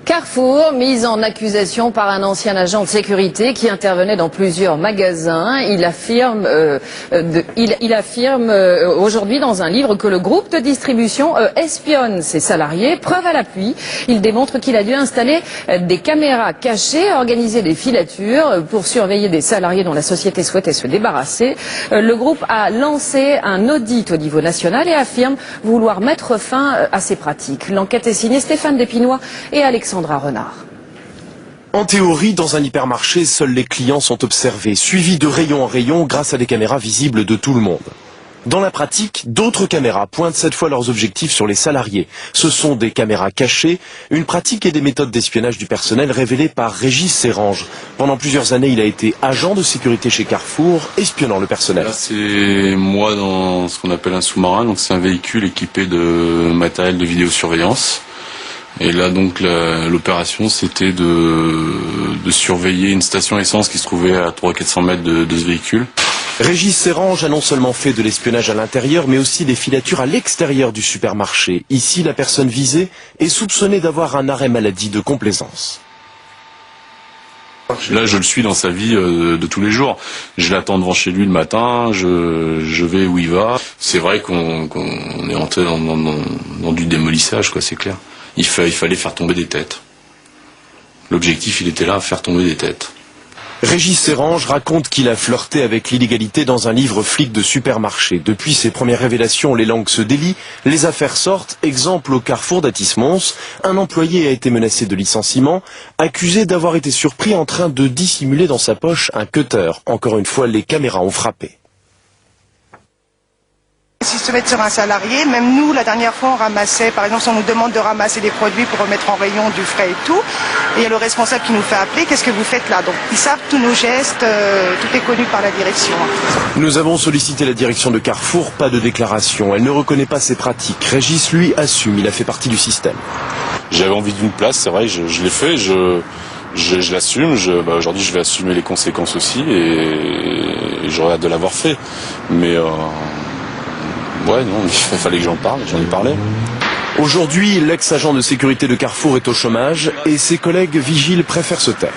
Carrefour, mise en accusation par un ancien agent de sécurité qui intervenait dans plusieurs magasins. Il affirme aujourd'hui dans un livre que le groupe de distribution espionne ses salariés. Preuve à l'appui, il démontre qu'il a dû installer des caméras cachées, organiser des filatures pour surveiller des salariés dont la société souhaitait se débarrasser. Le groupe a lancé un audit au niveau national et affirme vouloir mettre fin à ces pratiques. L'enquête est signée Stéphane Despinois et Alexandra Renard. En théorie, dans un hypermarché, seuls les clients sont observés, suivis de rayon en rayon grâce à des caméras visibles de tout le monde. Dans la pratique, d'autres caméras pointent cette fois leurs objectifs sur les salariés. Ce sont des caméras cachées, une pratique et des méthodes d'espionnage du personnel révélées par Régis Serrange. Pendant plusieurs années, il a été agent de sécurité chez Carrefour, espionnant le personnel. Là, c'est moi dans ce qu'on appelle un sous-marin, donc c'est un véhicule équipé de matériel de vidéosurveillance. Et là donc l'opération c'était de surveiller une station essence qui se trouvait à 300-400 mètres de ce véhicule. Régis Serrange a non seulement fait de l'espionnage à l'intérieur mais aussi des filatures à l'extérieur du supermarché. Ici la personne visée est soupçonnée d'avoir un arrêt maladie de complaisance. Là je le suis dans sa vie de tous les jours. Je l'attends devant chez lui le matin, je vais où il va. C'est vrai qu'on est entré dans du démolissage, quoi, c'est clair. Il fallait faire tomber des têtes. L'objectif, il était là, faire tomber des têtes. Régis Serrange raconte qu'il a flirté avec l'illégalité dans un livre flic de supermarché. Depuis ses premières révélations, les langues se délient, les affaires sortent. Exemple au Carrefour d'Athis-Mons, un employé a été menacé de licenciement, accusé d'avoir été surpris en train de dissimuler dans sa poche un cutter. Encore une fois, les caméras ont frappé. S'ils se mettent sur un salarié, même nous, la dernière fois, on ramassait, par exemple, si on nous demande de ramasser des produits pour remettre en rayon du frais et tout, et il y a le responsable qui nous fait appeler, qu'est-ce que vous faites là? Donc, ils savent tous nos gestes, tout est connu par la direction. Nous avons sollicité la direction de Carrefour, pas de déclaration. Elle ne reconnaît pas ces pratiques. Régis, lui, assume, il a fait partie du système. J'avais envie d'une place, c'est vrai, je l'ai fait, je l'assume. Aujourd'hui, je vais assumer les conséquences aussi, et j'aurais hâte de l'avoir fait. Mais ouais, non, il fallait que j'en parle, j'en ai parlé. Aujourd'hui, l'ex-agent de sécurité de Carrefour est au chômage et ses collègues vigiles préfèrent se taire.